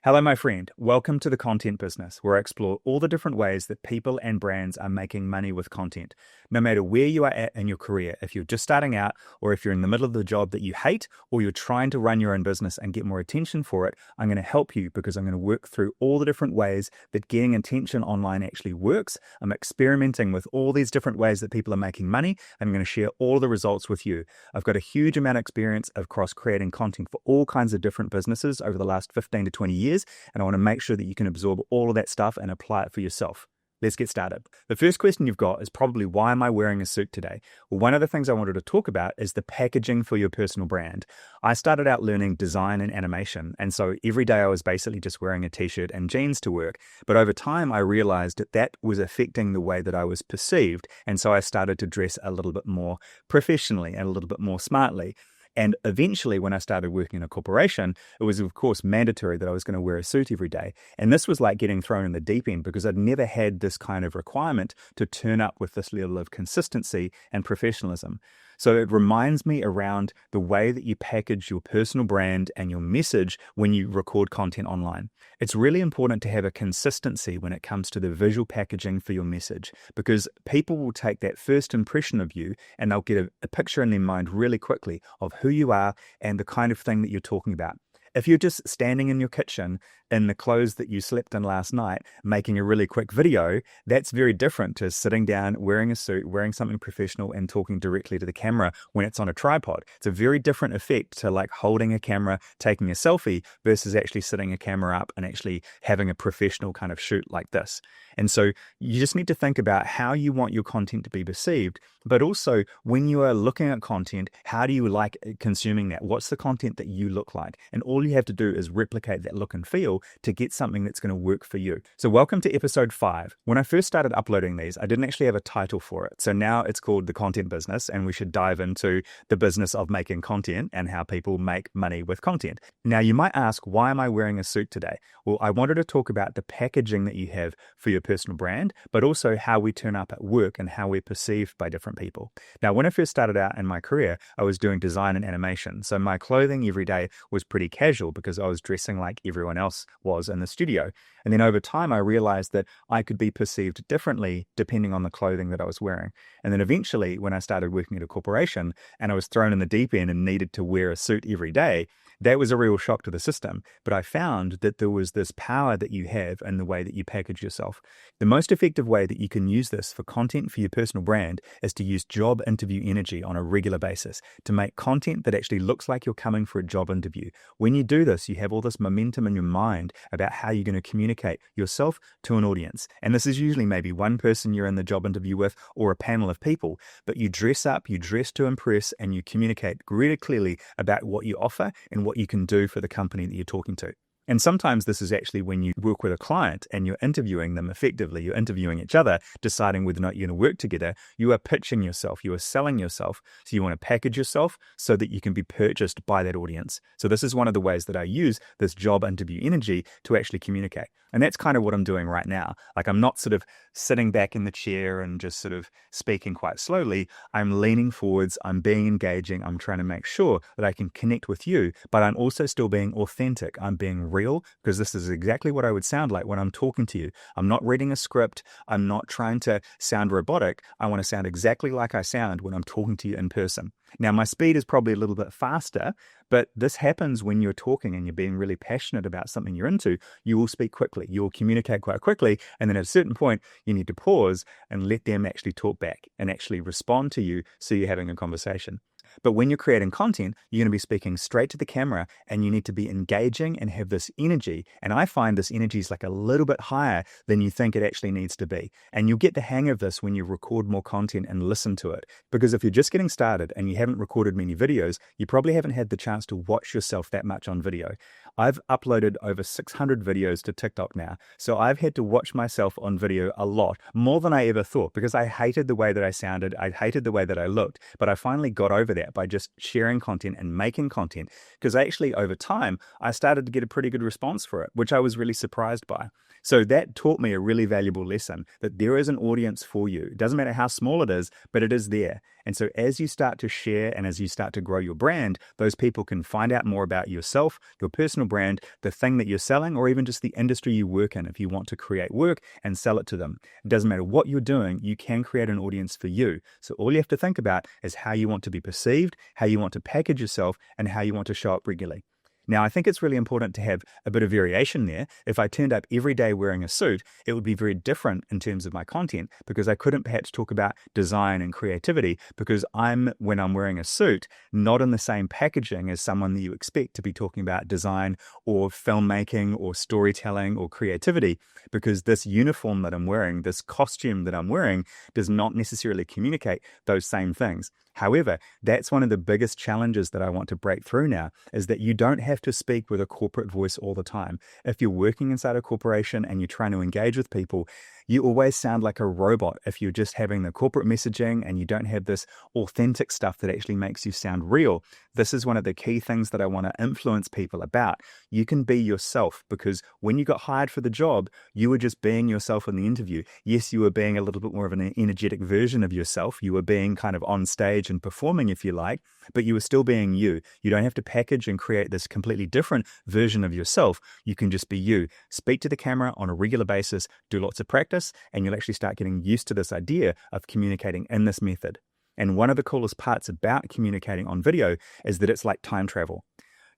Hello, my friend. Welcome to the content business, where I explore all the different ways that people and brands are making money with content. No matter where you are at in your career, if you're just starting out, or if you're in the middle of the job that you hate, or you're trying to run your own business and get more attention for it, I'm going to help you because I'm going to work through all the different ways that getting attention online actually works. I'm experimenting with all these different ways that people are making money. I'm going to share all the results with you. I've got a huge amount of experience across creating content for all kinds of different businesses over the last 15 to 20 years. And I want to make sure that you can absorb all of that stuff and apply it for yourself. Let's get started. The first question you've got is probably, why am I wearing a suit today? Well, one of the things I wanted to talk about is the packaging for your personal brand. I started out learning design and animation, and so every day I was basically just wearing a t-shirt and jeans to work. But over time, I realized that that was affecting the way that I was perceived, and so I started to dress a little bit more professionally and a little bit more smartly. And eventually, when I started working in a corporation, it was, of course, mandatory that I was going to wear a suit every day. And this was like getting thrown in the deep end because I'd never had this kind of requirement to turn up with this level of consistency and professionalism. So it reminds me around the way that you package your personal brand and your message when you record content online. It's really important to have a consistency when it comes to the visual packaging for your message, because people will take that first impression of you and they'll get a picture in their mind really quickly of who you are and the kind of thing that you're talking about. If you're just standing in your kitchen in the clothes that you slept in last night, making a really quick video, that's very different to sitting down, wearing a suit, wearing something professional and talking directly to the camera when it's on a tripod. It's a very different effect to like holding a camera, taking a selfie versus actually sitting a camera up and actually having a professional kind of shoot like this. And so you just need to think about how you want your content to be perceived, but also when you are looking at content, how do you like consuming that? What's the content that you look like? And all you have to do is replicate that look and feel to get something that's going to work for you. So welcome to episode 5. When I first started uploading these, I didn't actually have a title for it. So now it's called The Content Business, and we should dive into the business of making content and how people make money with content. Now you might ask, why am I wearing a suit today? Well, I wanted to talk about the packaging that you have for your personal brand, but also how we turn up at work and how we're perceived by different people. Now, when I first started out in my career, I was doing design and animation. So my clothing every day was pretty casual because I was dressing like everyone else was in the studio. And then over time, I realized that I could be perceived differently depending on the clothing that I was wearing. And then eventually, when I started working at a corporation and I was thrown in the deep end and needed to wear a suit every day, that was a real shock to the system. But I found that there was this power that you have in the way that you package yourself. The most effective way that you can use this for content for your personal brand is to use job interview energy on a regular basis, to make content that actually looks like you're coming for a job interview. When you do this, you have all this momentum in your mind about how you're going to communicate yourself to an audience. And this is usually maybe one person you're in the job interview with or a panel of people, but you dress up, you dress to impress, and you communicate really clearly about what you offer and what you can do for the company that you're talking to. And sometimes this is actually when you work with a client and you're interviewing them effectively, you're interviewing each other, deciding whether or not you're going to work together, you are pitching yourself, you are selling yourself. So you want to package yourself so that you can be purchased by that audience. So this is one of the ways that I use this job interview energy to actually communicate. And that's kind of what I'm doing right now. Like, I'm not sort of sitting back in the chair and just sort of speaking quite slowly. I'm leaning forwards, I'm being engaging, I'm trying to make sure that I can connect with you, but I'm also still being authentic. I'm being real, because this is exactly what I would sound like when I'm talking to you. I'm not reading a script. I'm not trying to sound robotic. I want to sound exactly like I sound when I'm talking to you in person. Now, my speed is probably a little bit faster, but this happens when you're talking and you're being really passionate about something you're into. You will speak quickly. You will communicate quite quickly. And then at a certain point, you need to pause and let them actually talk back and actually respond to you so you're having a conversation. But when you're creating content, you're going to be speaking straight to the camera and you need to be engaging and have this energy. And I find this energy is like a little bit higher than you think it actually needs to be. And you'll get the hang of this when you record more content and listen to it. Because if you're just getting started and you haven't recorded many videos, you probably haven't had the chance to watch yourself that much on video. I've uploaded over 600 videos to TikTok now. So I've had to watch myself on video a lot, more than I ever thought, because I hated the way that I sounded. I hated the way that I looked. But I finally got over that by just sharing content and making content, because actually over time, I started to get a pretty good response for it, which I was really surprised by. So that taught me a really valuable lesson, that there is an audience for you. It doesn't matter how small it is, but it is there. And so as you start to share and as you start to grow your brand, those people can find out more about yourself, your personal brand, the thing that you're selling, or even just the industry you work in if you want to create work and sell it to them. It doesn't matter what you're doing, you can create an audience for you. So all you have to think about is how you want to be perceived, how you want to package yourself, and how you want to show up regularly. Now, I think it's really important to have a bit of variation there. If I turned up every day wearing a suit, it would be very different in terms of my content because I couldn't perhaps talk about design and creativity because when I'm wearing a suit, not in the same packaging as someone that you expect to be talking about design or filmmaking or storytelling or creativity, because this uniform that I'm wearing, this costume that I'm wearing, does not necessarily communicate those same things. However, that's one of the biggest challenges that I want to break through now, is that you don't have to speak with a corporate voice all the time. If you're working inside a corporation and you're trying to engage with people, you always sound like a robot if you're just having the corporate messaging and you don't have this authentic stuff that actually makes you sound real. This is one of the key things that I want to influence people about. You can be yourself, because when you got hired for the job, you were just being yourself in the interview. Yes, you were being a little bit more of an energetic version of yourself. You were being kind of on stage and performing, if you like, but you were still being you. You don't have to package and create this completely different version of yourself. You can just be you. Speak to the camera on a regular basis, do lots of practice, and you'll actually start getting used to this idea of communicating in this method. And one of the coolest parts about communicating on video is that it's like time travel.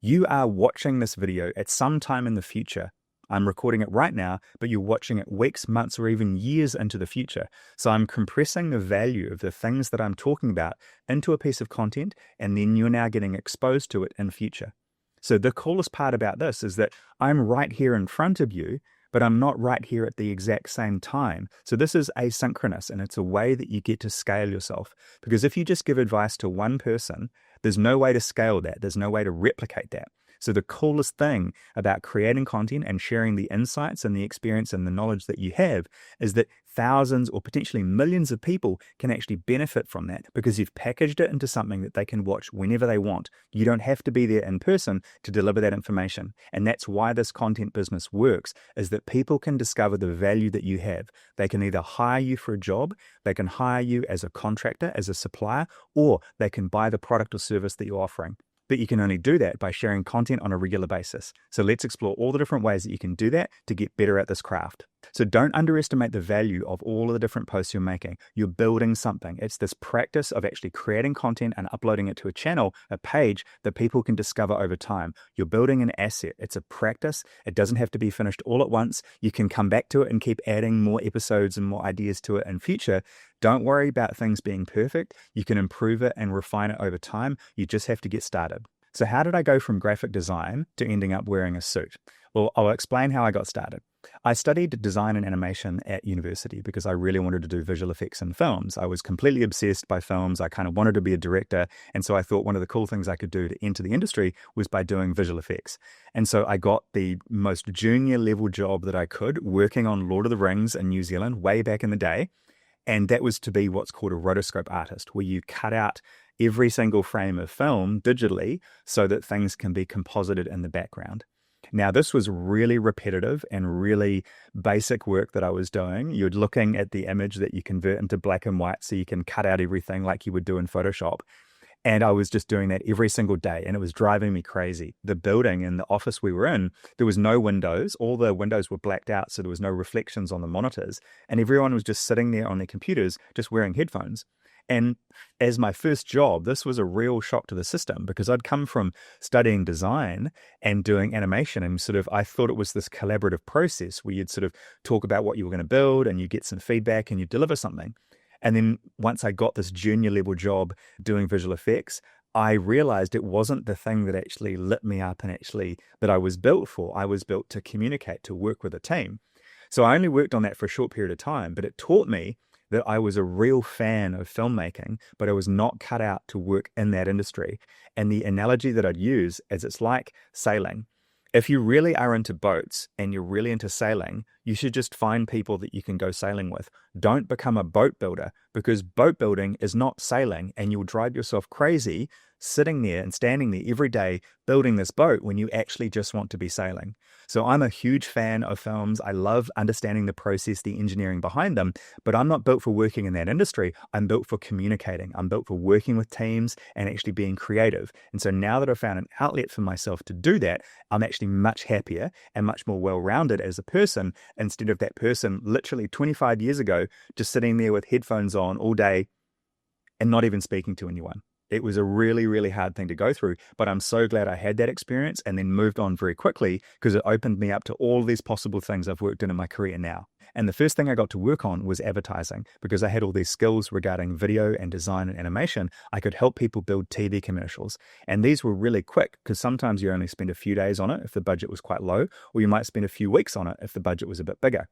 You are watching this video at some time in the future. I'm recording it right now, but you're watching it weeks, months, or even years into the future. So I'm compressing the value of the things that I'm talking about into a piece of content, and then you're now getting exposed to it in future. So the coolest part about this is that I'm right here in front of you, but I'm not right here at the exact same time. So this is asynchronous, and it's a way that you get to scale yourself. Because if you just give advice to one person, there's no way to scale that. There's no way to replicate that. So the coolest thing about creating content and sharing the insights and the experience and the knowledge that you have is that thousands or potentially millions of people can actually benefit from that because you've packaged it into something that they can watch whenever they want. You don't have to be there in person to deliver that information. And that's why this content business works, is that people can discover the value that you have. They can either hire you for a job, they can hire you as a contractor, as a supplier, or they can buy the product or service that you're offering. But you can only do that by sharing content on a regular basis. So let's explore all the different ways that you can do that to get better at this craft. So don't underestimate the value of all of the different posts you're making. You're building something. It's this practice of actually creating content and uploading it to a channel, a page that people can discover over time. You're building an asset. It's a practice. It doesn't have to be finished all at once. You can come back to it and keep adding more episodes and more ideas to it in future. Don't worry about things being perfect. You can improve it and refine it over time. You just have to get started. So how did I go from graphic design to ending up wearing a suit? Well, I'll explain how I got started. I studied design and animation at university because I really wanted to do visual effects in films. I was completely obsessed by films. I kind of wanted to be a director. And so I thought one of the cool things I could do to enter the industry was by doing visual effects. And so I got the most junior level job that I could working on Lord of the Rings in New Zealand way back in the day. And that was to be what's called a rotoscope artist, where you cut out every single frame of film digitally so that things can be composited in the background. Now, this was really repetitive and really basic work that I was doing. You're looking at the image that you convert into black and white so you can cut out everything like you would do in Photoshop. And I was just doing that every single day, and it was driving me crazy. The building and the office we were in, there was no windows. All the windows were blacked out, so there was no reflections on the monitors. And everyone was just sitting there on their computers, just wearing headphones. And as my first job, this was a real shock to the system because I'd come from studying design and doing animation, and I thought it was this collaborative process where you'd sort of talk about what you were going to build and you get some feedback and you deliver something. And then once I got this junior level job doing visual effects, I realized it wasn't the thing that actually lit me up and actually that I was built for. I was built to communicate, to work with a team. So I only worked on that for a short period of time, but it taught me that I was a real fan of filmmaking, but I was not cut out to work in that industry. And the analogy that I'd use is it's like sailing. If you really are into boats and you're really into sailing, you should just find people that you can go sailing with. Don't become a boat builder, because boat building is not sailing and you'll drive yourself crazy sitting there and standing there every day building this boat when you actually just want to be sailing. So I'm a huge fan of films. I love understanding the process, the engineering behind them, but I'm not built for working in that industry. I'm built for communicating. I'm built for working with teams and actually being creative. And so now that I've found an outlet for myself to do that, I'm actually much happier and much more well-rounded as a person, instead of that person literally 25 years ago just sitting there with headphones on all day and not even speaking to anyone. It was a really, really hard thing to go through, but I'm so glad I had that experience and then moved on very quickly, because it opened me up to all these possible things I've worked in my career now. And the first thing I got to work on was advertising, because I had all these skills regarding video and design and animation. I could help people build TV commercials. And these were really quick, because sometimes you only spend a few days on it if the budget was quite low, or you might spend a few weeks on it if the budget was a bit bigger.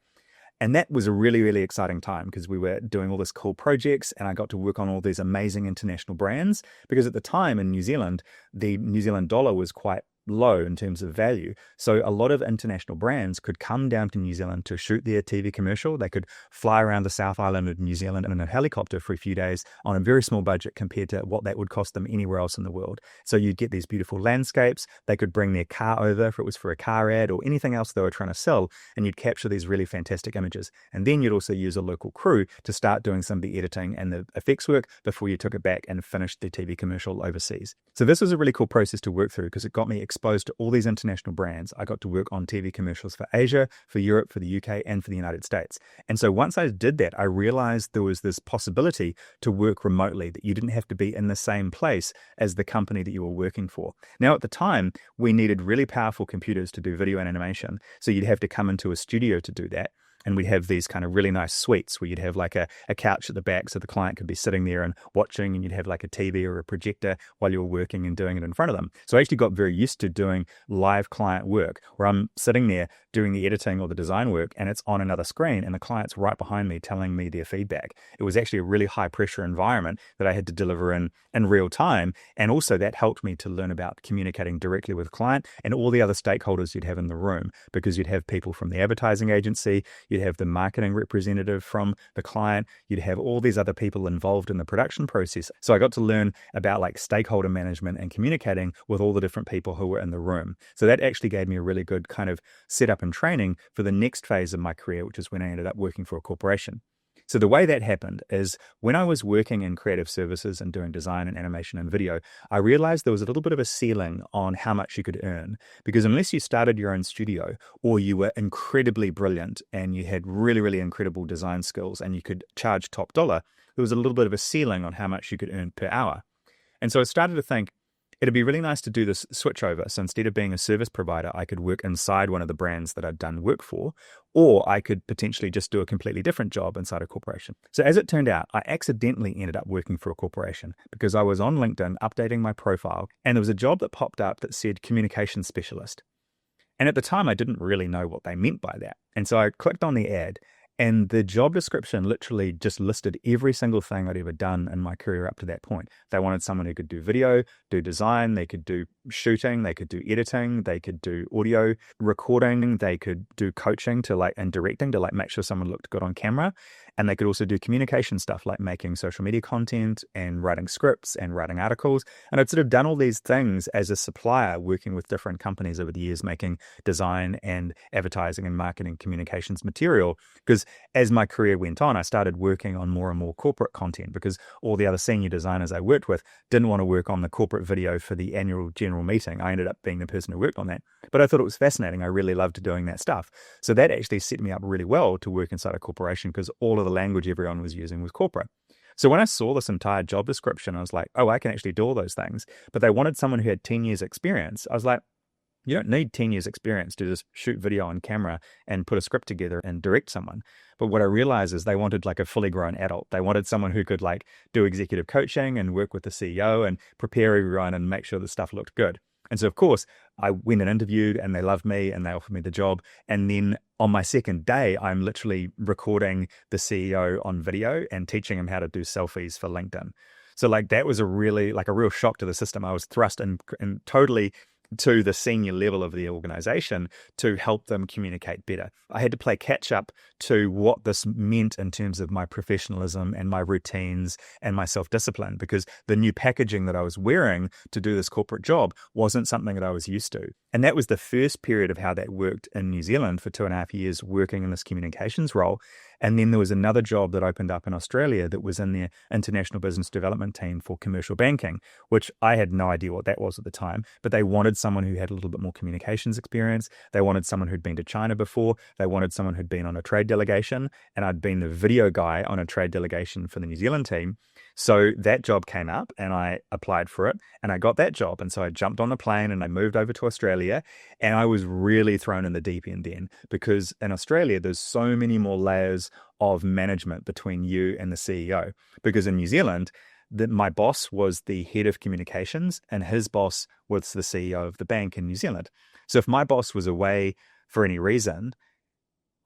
And that was a really, really exciting time, because we were doing all this cool projects and I got to work on all these amazing international brands, because at the time in New Zealand, the New Zealand dollar was quite low in terms of value. So a lot of international brands could come down to New Zealand to shoot their TV commercial. They could fly around the South Island of New Zealand in a helicopter for a few days on a very small budget compared to what that would cost them anywhere else in the world. So you'd get these beautiful landscapes. They could bring their car over if it was for a car ad or anything else they were trying to sell, and you'd capture these really fantastic images. And then you'd also use a local crew to start doing some of the editing and the effects work before you took it back and finished the TV commercial overseas. So this was a really cool process to work through, because it got me exposed to all these international brands. I got to work on TV commercials for Asia, for Europe, for the UK, and for the United States. And so once I did that, I realized there was this possibility to work remotely, that you didn't have to be in the same place as the company that you were working for. Now, at the time, we needed really powerful computers to do video and animation. So you'd have to come into a studio to do that. And we'd have these kind of really nice suites where you'd have like a couch at the back so the client could be sitting there and watching, and you'd have like a TV or a projector while you were working and doing it in front of them. So I actually got very used to doing live client work, where I'm sitting there doing the editing or the design work and it's on another screen and the client's right behind me telling me their feedback. It was actually a really high pressure environment that I had to deliver in real time. And also that helped me to learn about communicating directly with the client and all the other stakeholders you'd have in the room, because you'd have people from the advertising agency, you'd have the marketing representative from the client, you'd have all these other people involved in the production process. So I got to learn about like stakeholder management and communicating with all the different people who were in the room. So that actually gave me a really good kind of setup and training for the next phase of my career, which is when I ended up working for a corporation. So the way that happened is, when I was working in creative services and doing design and animation and video, I realized there was a little bit of a ceiling on how much you could earn, because unless you started your own studio or you were incredibly brilliant and you had really, really incredible design skills and you could charge top dollar, there was a little bit of a ceiling on how much you could earn per hour. And so I started to think, it'd be really nice to do this switch over. So instead of being a service provider, I could work inside one of the brands that I'd done work for, or I could potentially just do a completely different job inside a corporation. So as it turned out, I accidentally ended up working for a corporation, because I was on LinkedIn updating my profile and there was a job that popped up that said communications specialist. And at the time, I didn't really know what they meant by that. And so I clicked on the ad, and the job description literally just listed every single thing I'd ever done in my career up to that point. They wanted someone who could do video, do design, they could do shooting, they could do editing, they could do audio recording, they could do coaching and directing to make sure someone looked good on camera. And they could also do communication stuff like making social media content and writing scripts and writing articles. And I'd sort of done all these things as a supplier, working with different companies over the years, making design and advertising and marketing communications material. Because as my career went on, I started working on more and more corporate content, because all the other senior designers I worked with didn't want to work on the corporate video for the annual general meeting. I ended up being the person who worked on that. But I thought it was fascinating. I really loved doing that stuff. So that actually set me up really well to work inside a corporation, because all of the language everyone was using was corporate. So when I saw this entire job description, I was like, oh, I can actually do all those things. But they wanted someone who had 10 years experience. I was like, you don't need 10 years experience to just shoot video on camera and put a script together and direct someone. But what I realized is they wanted like a fully grown adult. They wanted someone who could do executive coaching and work with the CEO and prepare everyone and make sure the stuff looked good. And so, of course, I went and interviewed and they loved me and they offered me the job. And then on my second day, I'm literally recording the CEO on video and teaching him how to do selfies for LinkedIn. So that was a real shock to the system. I was thrust in totally to the senior level of the organization to help them communicate better. I had to play catch up to what this meant in terms of my professionalism and my routines and my self-discipline, because the new packaging that I was wearing to do this corporate job wasn't something that I was used to. And that was the first period of how that worked in New Zealand for 2.5 years, working in this communications role. And then there was another job that opened up in Australia that was in their international business development team for commercial banking, which I had no idea what that was at the time, but they wanted someone who had a little bit more communications experience. They wanted someone who'd been to China before. They wanted someone who'd been on a trade delegation, and I'd been the video guy on a trade delegation for the New Zealand team. So that job came up and I applied for it and I got that job. And so I jumped on the plane and I moved over to Australia, and I was really thrown in the deep end then, because in Australia, there's so many more layers of management between you and the CEO. Because in New Zealand, my boss was the head of communications and his boss was the CEO of the bank in New Zealand. So if my boss was away for any reason,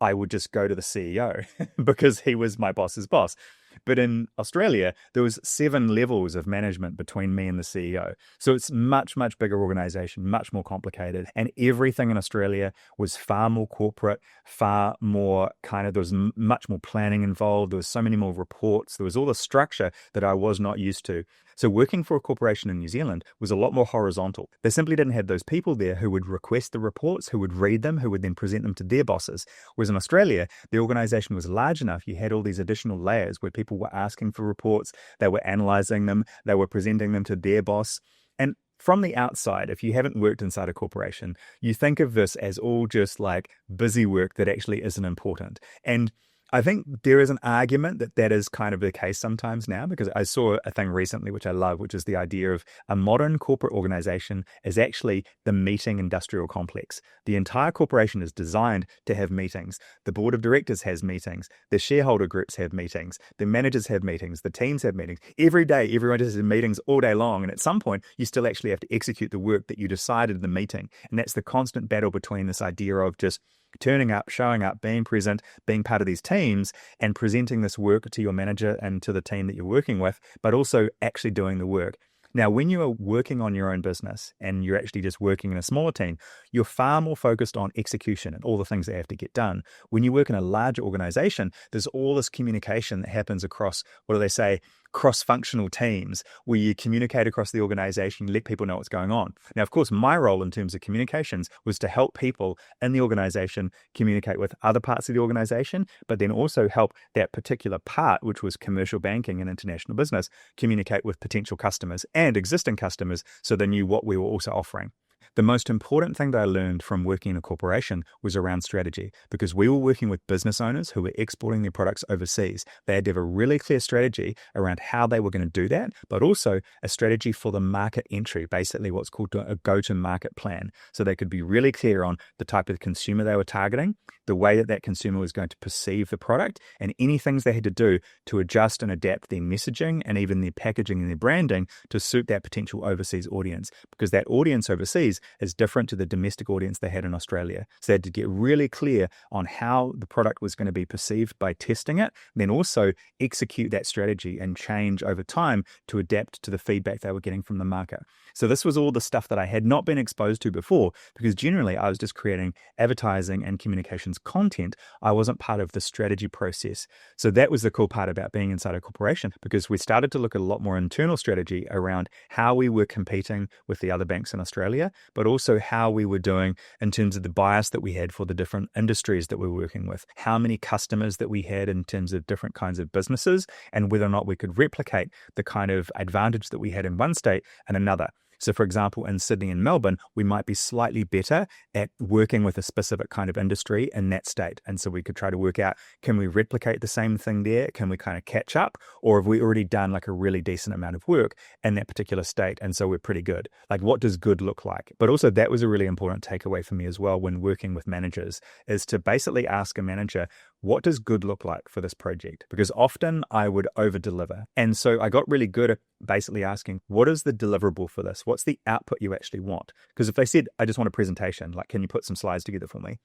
I would just go to the CEO because he was my boss's boss. But in Australia, there was 7 levels of management between me and the CEO. So it's much, much bigger organization, much more complicated. And everything in Australia was far more corporate, far more there was much more planning involved. There was so many more reports. There was all the structure that I was not used to. So working for a corporation in New Zealand was a lot more horizontal. They simply didn't have those people there who would request the reports, who would read them, who would then present them to their bosses. Whereas in Australia, the organization was large enough. You had all these additional layers where people were asking for reports, they were analyzing them, they were presenting them to their boss. And from the outside, if you haven't worked inside a corporation, you think of this as all just like busy work that actually isn't important. And I think there is an argument that that is kind of the case sometimes now, because I saw a thing recently, which I love, which is the idea of a modern corporate organization is actually the meeting industrial complex. The entire corporation is designed to have meetings. The board of directors has meetings. The shareholder groups have meetings. The managers have meetings. The teams have meetings. Every day, everyone just has meetings all day long. And at some point, you still actually have to execute the work that you decided in the meeting. And that's the constant battle between this idea of just turning up, showing up, being present, being part of these teams and presenting this work to your manager and to the team that you're working with, but also actually doing the work. Now, when you are working on your own business and you're actually just working in a smaller team, you're far more focused on execution and all the things that have to get done. When you work in a larger organization, there's all this communication that happens across, what do they say, cross-functional teams where you communicate across the organization, let people know what's going on. Now, of course, my role in terms of communications was to help people in the organization communicate with other parts of the organization, but then also help that particular part, which was commercial banking and international business, communicate with potential customers and existing customers so they knew what we were also offering. The most important thing that I learned from working in a corporation was around strategy, because we were working with business owners who were exporting their products overseas. They had to have a really clear strategy around how they were going to do that, but also a strategy for the market entry, basically what's called a go-to-market plan. So they could be really clear on the type of consumer they were targeting, the way that that consumer was going to perceive the product, and any things they had to do to adjust and adapt their messaging and even their packaging and their branding to suit that potential overseas audience, because that audience overseas is different to the domestic audience they had in Australia. So they had to get really clear on how the product was going to be perceived by testing it, then also execute that strategy and change over time to adapt to the feedback they were getting from the market. So this was all the stuff that I had not been exposed to before, because generally I was just creating advertising and communications content. I wasn't part of the strategy process. So that was the cool part about being inside a corporation, because we started to look at a lot more internal strategy around how we were competing with the other banks in Australia, but also how we were doing in terms of the bias that we had for the different industries that we were working with, how many customers that we had in terms of different kinds of businesses, and whether or not we could replicate the kind of advantage that we had in one state and another. So for example, in Sydney and Melbourne, we might be slightly better at working with a specific kind of industry in that state. And so we could try to work out, can we replicate the same thing there? Can we kind of catch up? Or have we already done like a really decent amount of work in that particular state? And so we're pretty good. Like, what does good look like? But also that was a really important takeaway for me as well when working with managers, is to basically ask a manager, what does good look like for this project? Because often I would over deliver. And so I got really good at basically asking, what is the deliverable for this? What's the output you actually want? Because if they said, I just want a presentation, like, can you put some slides together for me?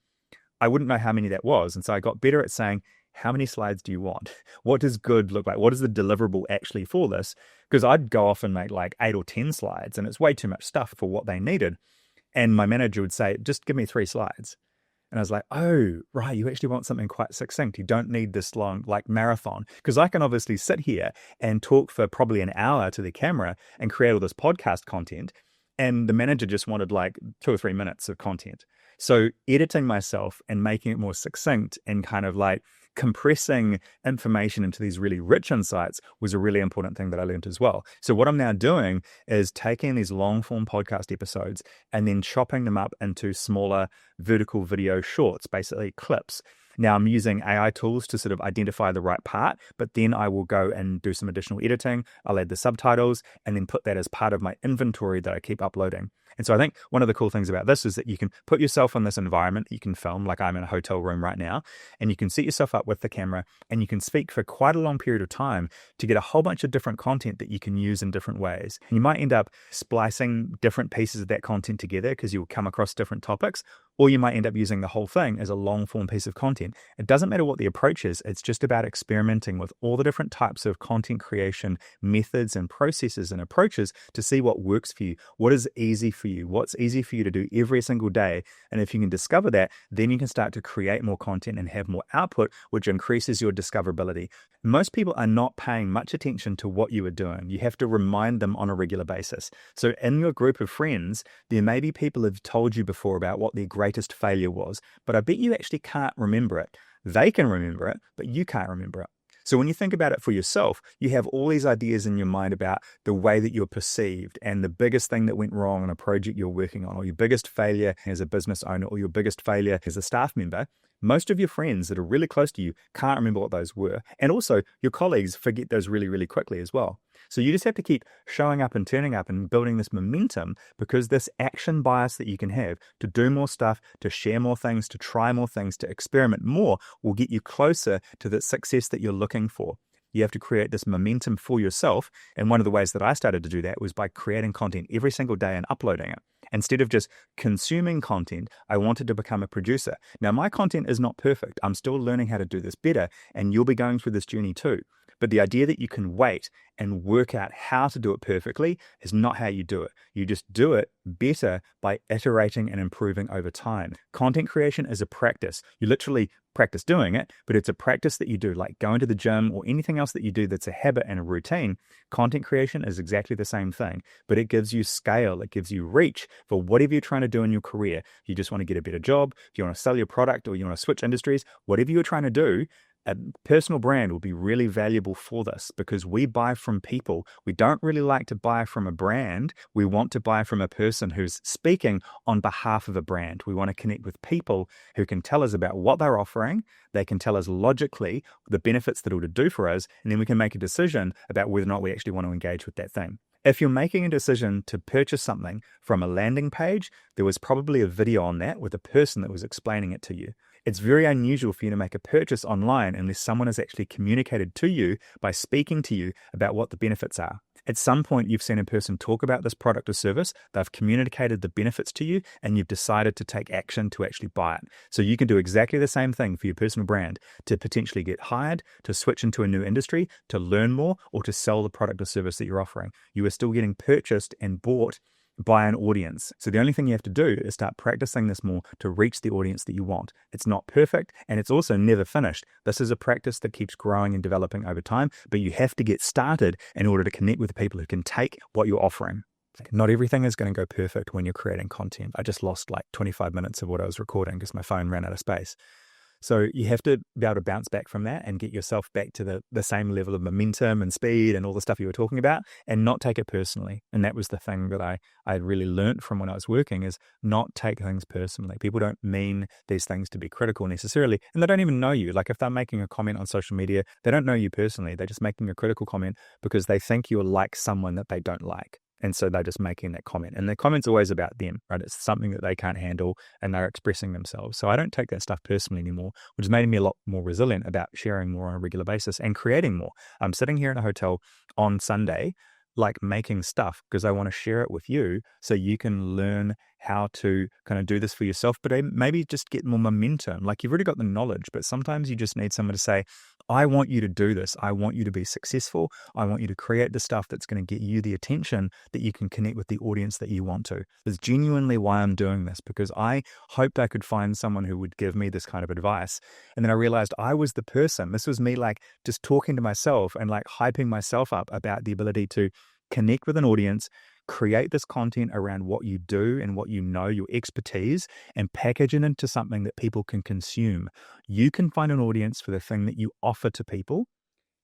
I wouldn't know how many that was. And so I got better at saying, how many slides do you want? What does good look like? What is the deliverable actually for this? Because I'd go off and make like 8 or 10 slides, and it's way too much stuff for what they needed. And my manager would say, just give me 3 slides. And I was like, oh, right, you actually want something quite succinct. You don't need this long, like, marathon. Because I can obviously sit here and talk for probably an hour to the camera and create all this podcast content. And the manager just wanted like 2 or 3 minutes of content. So editing myself and making it more succinct and kind of like compressing information into these really rich insights was a really important thing that I learned as well. So what I'm now doing is taking these long form podcast episodes and then chopping them up into smaller vertical video shorts, basically clips. Now I'm using AI tools to sort of identify the right part, but then I will go and do some additional editing. I'll add the subtitles and then put that as part of my inventory that I keep uploading. And so I think one of the cool things about this is that you can put yourself in this environment that you can film, like I'm in a hotel room right now, and you can set yourself up with the camera and you can speak for quite a long period of time to get a whole bunch of different content that you can use in different ways. And you might end up splicing different pieces of that content together because you'll come across different topics, or you might end up using the whole thing as a long form piece of content. It doesn't matter what the approach is. It's just about experimenting with all the different types of content creation methods and processes and approaches to see what works for you, what is easy for you, what's easy for you to do every single day. And if you can discover that, then you can start to create more content and have more output, which increases your discoverability. Most people are not paying much attention to what you are doing. You have to remind them on a regular basis. So in your group of friends, there may be people who have told you before about what their greatest failure was, but I bet you actually can't remember it. They can remember it, but you can't remember it. So when you think about it for yourself, you have all these ideas in your mind about the way that you're perceived and the biggest thing that went wrong on a project you're working on, or your biggest failure as a business owner, or your biggest failure as a staff member. Most of your friends that are really close to you can't remember what those were. And also your colleagues forget those really, really quickly as well. So you just have to keep showing up and turning up and building this momentum, because this action bias that you can have to do more stuff, to share more things, to try more things, to experiment more will get you closer to the success that you're looking for. You have to create this momentum for yourself. And one of the ways that I started to do that was by creating content every single day and uploading it. Instead of just consuming content, I wanted to become a producer. Now, my content is not perfect. I'm still learning how to do this better, and you'll be going through this journey too. But the idea that you can wait and work out how to do it perfectly is not how you do it. You just do it better by iterating and improving over time. Content creation is a practice. You literally practice doing it, but it's a practice that you do, like going to the gym or anything else that you do that's a habit and a routine. Content creation is exactly the same thing, but it gives you scale. It gives you reach for whatever you're trying to do in your career. If you just want to get a better job, if you want to sell your product, or you want to switch industries, whatever you're trying to do, a personal brand will be really valuable for this, because we buy from people. We don't really like to buy from a brand. We want to buy from a person who's speaking on behalf of a brand. We want to connect with people who can tell us about what they're offering. They can tell us logically the benefits that it would do for us, and then we can make a decision about whether or not we actually want to engage with that thing. If you're making a decision to purchase something from a landing page, there was probably a video on that with a person that was explaining it to you. It's very unusual for you to make a purchase online unless someone has actually communicated to you by speaking to you about what the benefits are. At some point, you've seen a person talk about this product or service, they've communicated the benefits to you, and you've decided to take action to actually buy it. So you can do exactly the same thing for your personal brand, to potentially get hired, to switch into a new industry, to learn more, or to sell the product or service that you're offering. You are still getting purchased and bought by an audience. So the only thing you have to do is start practicing this more to reach the audience that you want. It's not perfect, and it's also never finished. This is a practice that keeps growing and developing over time, but you have to get started in order to connect with the people who can take what you're offering. Not everything is going to go perfect when you're creating content. I just lost like 25 minutes of what I was recording because my phone ran out of space. So you have to be able to bounce back from that and get yourself back to the same level of momentum and speed and all the stuff you were talking about, and not take it personally. And that was the thing that I really learned from when I was working, is not take things personally. People don't mean these things to be critical necessarily, and they don't even know you. Like if they're making a comment on social media, they don't know you personally. They're just making a critical comment because they think you're like someone that they don't like. And so they're just making that comment. And the comment's always about them, right? It's something that they can't handle and they're expressing themselves. So I don't take that stuff personally anymore, which has made me a lot more resilient about sharing more on a regular basis and creating more. I'm sitting here in a hotel on Sunday, like making stuff because I want to share it with you so you can learn how to kind of do this for yourself, but maybe just get more momentum. Like you've already got the knowledge, but sometimes you just need someone to say, I want you to do this. I want you to be successful. I want you to create the stuff that's going to get you the attention that you can connect with the audience that you want to. That's genuinely why I'm doing this, because I hoped I could find someone who would give me this kind of advice. And then I realized I was the person. This was me like just talking to myself and like hyping myself up about the ability to connect with an audience, create this content around what you do and what you know, your expertise, and package it into something that people can consume. You can find an audience for the thing that you offer to people,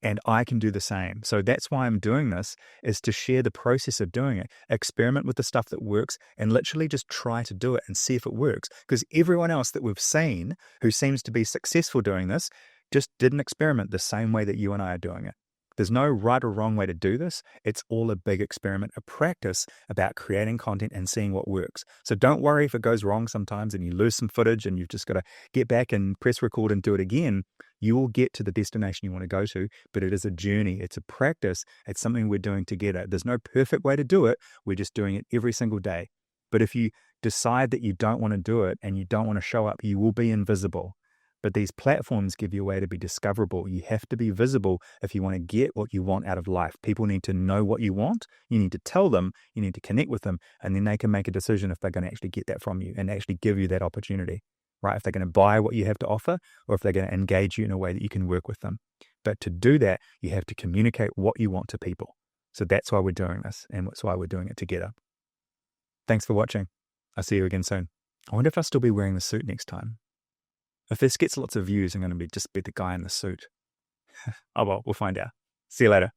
and I can do the same. So that's why I'm doing this, is to share the process of doing it, experiment with the stuff that works, and literally just try to do it and see if it works. Because everyone else that we've seen who seems to be successful doing this just didn't experiment the same way that you and I are doing it. There's no right or wrong way to do this. It's all a big experiment, a practice about creating content and seeing what works. So don't worry if it goes wrong sometimes and you lose some footage and you've just got to get back and press record and do it again. You will get to the destination you want to go to, but it is a journey. It's a practice. It's something we're doing together. There's no perfect way to do it. We're just doing it every single day. But if you decide that you don't want to do it and you don't want to show up, you will be invisible. But these platforms give you a way to be discoverable. You have to be visible if you want to get what you want out of life. People need to know what you want. You need to tell them, you need to connect with them, and then they can make a decision if they're going to actually get that from you and actually give you that opportunity, right? If they're going to buy what you have to offer, or if they're going to engage you in a way that you can work with them. But to do that, you have to communicate what you want to people. So that's why we're doing this, and that's why we're doing it together. Thanks for watching. I'll see you again soon. I wonder if I'll still be wearing the suit next time. If this gets lots of views, I'm going to just be the guy in the suit. Oh well, we'll find out. See you later.